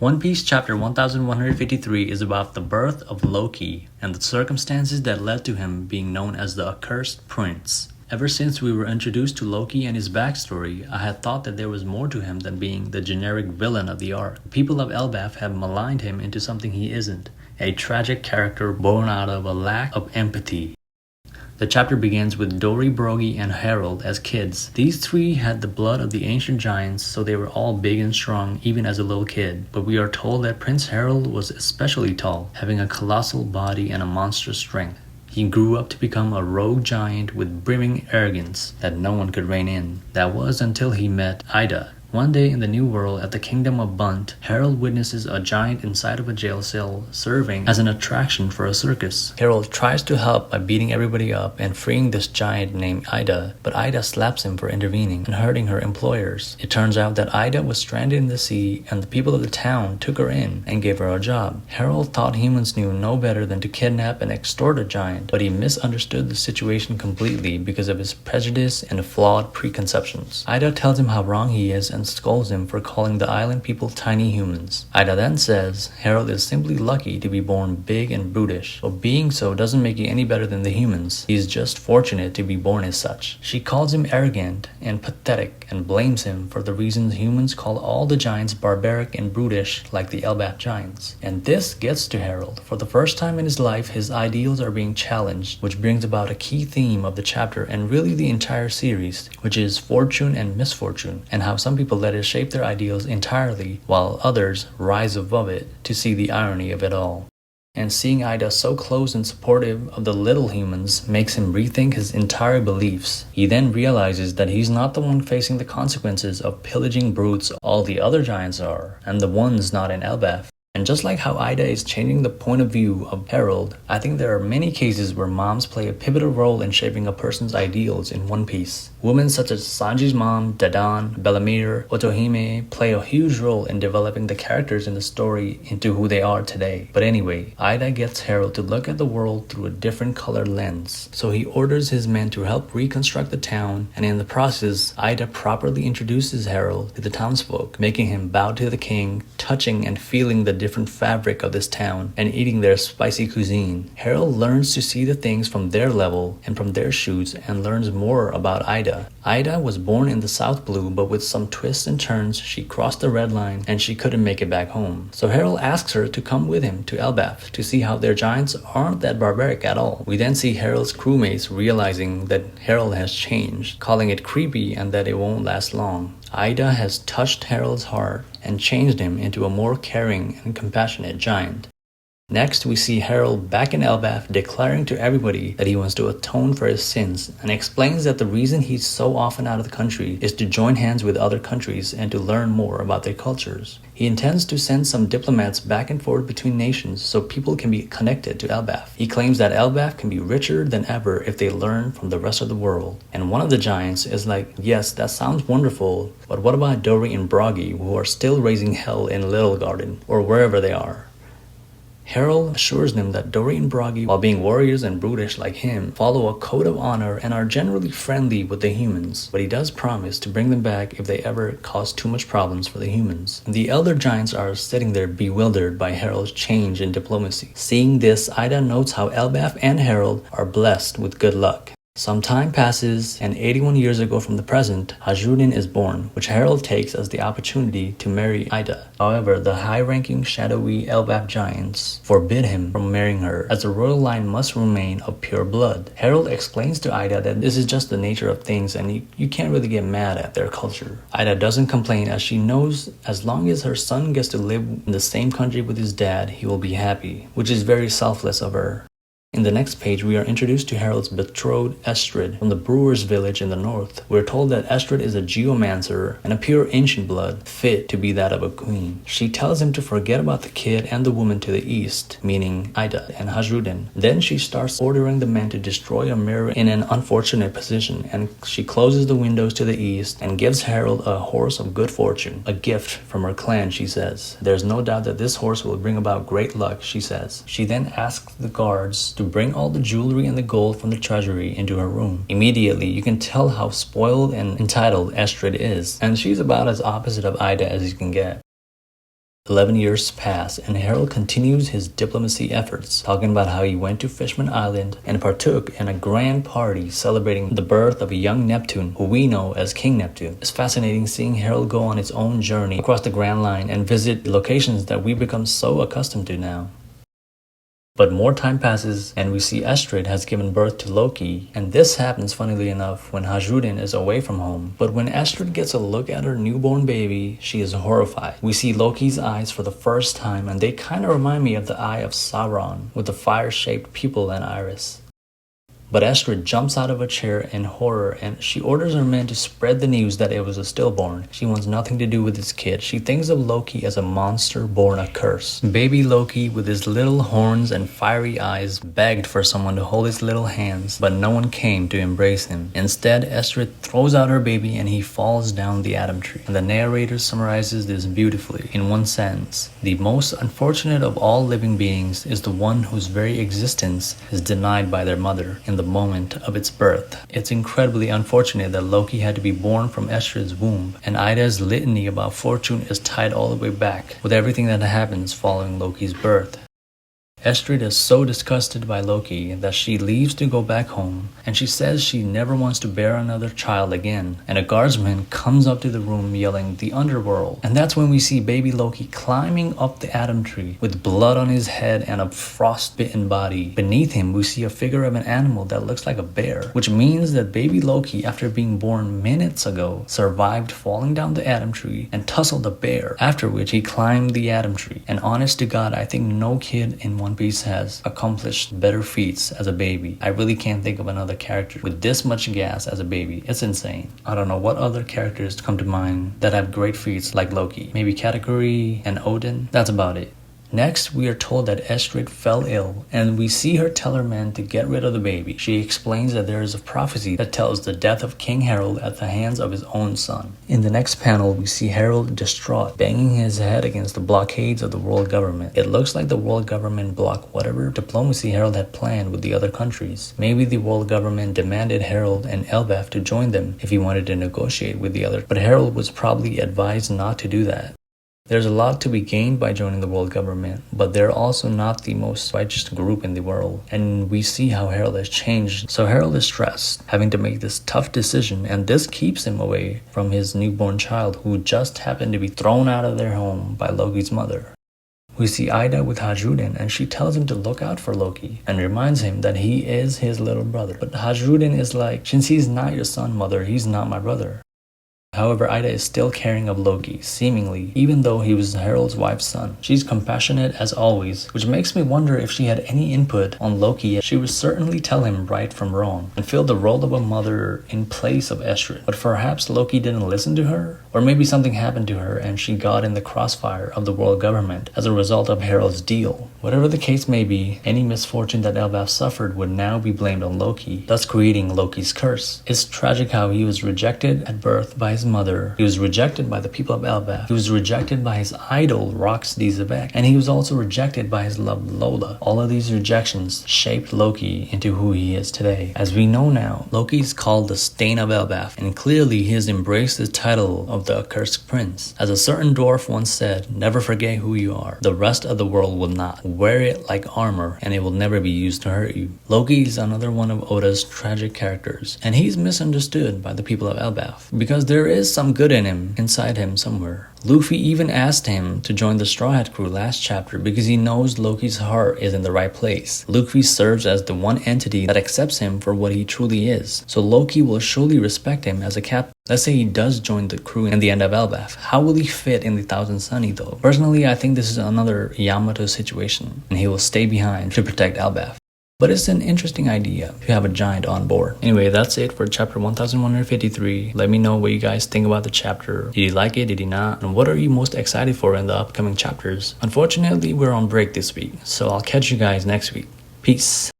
One Piece chapter 1153 is about the birth of Loki and the circumstances that led to him being known as the Accursed Prince. Ever since we were introduced to Loki and his backstory, I had thought that there was more to him than being the generic villain of the arc. The people of Elbaf have maligned him into something he isn't, a tragic character born out of a lack of empathy. The chapter begins with Dory, Brogy, and Harold as kids. These three had the blood of the ancient giants, so they were all big and strong even as a little kid. But we are told that Prince Harold was especially tall, having a colossal body and a monstrous strength. He grew up to become a rogue giant with brimming arrogance that no one could rein in. That was until he met Ida. One day in the New World at the Kingdom of Bunt, Harold witnesses a giant inside of a jail cell serving as an attraction for a circus. Harold tries to help by beating everybody up and freeing this giant named Ida, but Ida slaps him for intervening and hurting her employers. It turns out that Ida was stranded in the sea and the people of the town took her in and gave her a job. Harold thought humans knew no better than to kidnap and extort a giant, but he misunderstood the situation completely because of his prejudice and flawed preconceptions. Ida tells him how wrong he is and scolds him for calling the island people tiny humans. Ida then says Harold is simply lucky to be born big and brutish, but being so doesn't make you any better than the humans. He's just fortunate to be born as such. She calls him arrogant and pathetic and blames him for the reasons humans call all the giants barbaric and brutish like the Elbaf giants. And this gets to Harold. For the first time in his life, his ideals are being challenged, which brings about a key theme of the chapter and really the entire series, which is fortune and misfortune, and how some people let it shape their ideals entirely while others rise above it to see the irony of it all. And seeing Ida so close and supportive of the little humans makes him rethink his entire beliefs. He then realizes that he's not the one facing the consequences of pillaging brutes all the other giants are, and the ones not in Elbaf. And just like how Ida is changing the point of view of Harold, I think there are many cases where moms play a pivotal role in shaping a person's ideals in One Piece. Women such as Sanji's mom, Dadan, Bellamere, Otohime play a huge role in developing the characters in the story into who they are today. But anyway, Ida gets Harold to look at the world through a different colored lens. So he orders his men to help reconstruct the town, and in the process, Ida properly introduces Harold to the townsfolk, making him bow to the king, touching and feeling the different fabric of this town, and eating their spicy cuisine. Harold learns to see the things from their level and from their shoes and learns more about Ida. Ida was born in the South Blue, but with some twists and turns, she crossed the red line and she couldn't make it back home. So Harold asks her to come with him to Elbaf to see how their giants aren't that barbaric at all. We then see Harold's crewmates realizing that Harold has changed, calling it creepy and that it won't last long. Ida has touched Harold's heart and changed him into a more caring and compassionate giant. Next, we see Harold back in Elbaf declaring to everybody that he wants to atone for his sins and explains that the reason he's so often out of the country is to join hands with other countries and to learn more about their cultures. He intends to send some diplomats back and forth between nations so people can be connected to Elbaf. He claims that Elbaf can be richer than ever if they learn from the rest of the world. And one of the giants is like, yes, that sounds wonderful, but what about Dory and Brogy who are still raising hell in Little Garden or wherever they are? Harold assures them that Dory and Brogy, while being warriors and brutish like him, follow a code of honor and are generally friendly with the humans, but he does promise to bring them back if they ever cause too much problems for the humans. The elder giants are sitting there bewildered by Harold's change in diplomacy. Seeing this, Ida notes how Elbaf and Harold are blessed with good luck. Some time passes, and 81 years ago from the present, Hazrudin is born, which Harold takes as the opportunity to marry Ida. However, the high-ranking shadowy Elbaf giants forbid him from marrying her, as the royal line must remain of pure blood. Harold explains to Ida that this is just the nature of things and you can't really get mad at their culture. Ida doesn't complain as she knows as long as her son gets to live in the same country with his dad, he will be happy, which is very selfless of her. In the next page, we are introduced to Harold's betrothed Estrid from the Brewers village in the north. We're told that Estrid is a geomancer and a pure ancient blood, fit to be that of a queen. She tells him to forget about the kid and the woman to the east, meaning Ida and Hazrudin. Then she starts ordering the men to destroy a mirror in an unfortunate position, and she closes the windows to the east and gives Harold a horse of good fortune, a gift from her clan, she says. There's no doubt that this horse will bring about great luck, she says. She then asks the guards to bring all the jewelry and the gold from the treasury into her room. Immediately, you can tell how spoiled and entitled Estrid is, and she's about as opposite of Ida as you can get. 11 years pass, and Harold continues his diplomacy efforts, talking about how he went to Fishman Island and partook in a grand party celebrating the birth of a young Neptune, who we know as King Neptune. It's fascinating seeing Harold go on his own journey across the Grand Line and visit locations that we've become so accustomed to now. But more time passes, and we see Estrid has given birth to Loki, and this happens, funnily enough, when Hajrudin is away from home. But when Estrid gets a look at her newborn baby, she is horrified. We see Loki's eyes for the first time, and they kinda remind me of the eye of Sauron, with the fire-shaped pupil and iris. But Estrid jumps out of a chair in horror, and she orders her men to spread the news that it was a stillborn. She wants nothing to do with this kid. She thinks of Loki as a monster born a curse. Baby Loki, with his little horns and fiery eyes, begged for someone to hold his little hands, but no one came to embrace him. Instead, Estrid throws out her baby and he falls down the Adam tree. And the narrator summarizes this beautifully in one sentence: the most unfortunate of all living beings is the one whose very existence is denied by their mother in the moment of its birth. It's incredibly unfortunate that Loki had to be born from Estrid's womb, and Ida's litany about fortune is tied all the way back with everything that happens following Loki's birth. Estrid is so disgusted by Loki that she leaves to go back home, and she says she never wants to bear another child again. And a guardsman comes up to the room yelling, "The underworld." And that's when we see baby Loki climbing up the Adam tree with blood on his head and a frost-bitten body. Beneath him, we see a figure of an animal that looks like a bear, which means that baby Loki, after being born minutes ago, survived falling down the Adam tree and tussled a bear, after which he climbed the Adam tree. And honest to God, I think no kid in One Piece has accomplished better feats as a baby. I really can't think of another character with this much gas as a baby. It's insane. I don't know what other characters come to mind that have great feats like Loki. Maybe Katakuri and Odin. That's about it. Next, we are told that Estrid fell ill, and we see her tell her men to get rid of the baby. She explains that there is a prophecy that tells the death of King Harold at the hands of his own son. In the next panel, we see Harold distraught, banging his head against the blockades of the world government. It looks like the world government blocked whatever diplomacy Harold had planned with the other countries. Maybe the world government demanded Harold and Elbaf to join them if he wanted to negotiate with the others, but Harold was probably advised not to do that. There's a lot to be gained by joining the world government, but they're also not the most righteous group in the world. And we see how Harold has changed. So Harold is stressed, having to make this tough decision, and this keeps him away from his newborn child, who just happened to be thrown out of their home by Loki's mother. We see Ida with Hajrudin, and she tells him to look out for Loki and reminds him that he is his little brother. But Hajrudin is like, since he's not your son, mother, he's not my brother. However, Ida is still caring of Loki, seemingly, even though he was Harold's wife's son. She's compassionate as always, which makes me wonder if she had any input on Loki. She would certainly tell him right from wrong, and fill the role of a mother in place of Estrid. But perhaps Loki didn't listen to her? Or maybe something happened to her and she got in the crossfire of the world government as a result of Harold's deal. Whatever the case may be, any misfortune that Elbaf suffered would now be blamed on Loki, thus creating Loki's curse. It's tragic how he was rejected at birth by his mother, he was rejected by the people of Elbaf, he was rejected by his idol Rox D. Zebek, and he was also rejected by his love Lola. All of these rejections shaped Loki into who he is today. As we know now, Loki is called the Stain of Elbaf, and clearly he has embraced the title of the Accursed Prince. As a certain dwarf once said, never forget who you are. The rest of the world will not. Wear it like armor, and it will never be used to hurt you. Loki is another one of Oda's tragic characters, and he's misunderstood by the people of Elbaf, because there is some good in him, inside him somewhere. Luffy even asked him to join the Straw Hat crew last chapter because he knows Loki's heart is in the right place. Luffy serves as the one entity that accepts him for what he truly is, so Loki will surely respect him as a captain. Let's say he does join the crew in the end of Elbaf. How will he fit in the Thousand Sunny though? Personally, I think this is another Yamato situation, and he will stay behind to protect Elbaf. But it's an interesting idea to have a giant on board. Anyway, that's it for chapter 1153. Let me know what you guys think about the chapter. Did you like it? Did you not? And what are you most excited for in the upcoming chapters? Unfortunately, we're on break this week, so I'll catch you guys next week. Peace.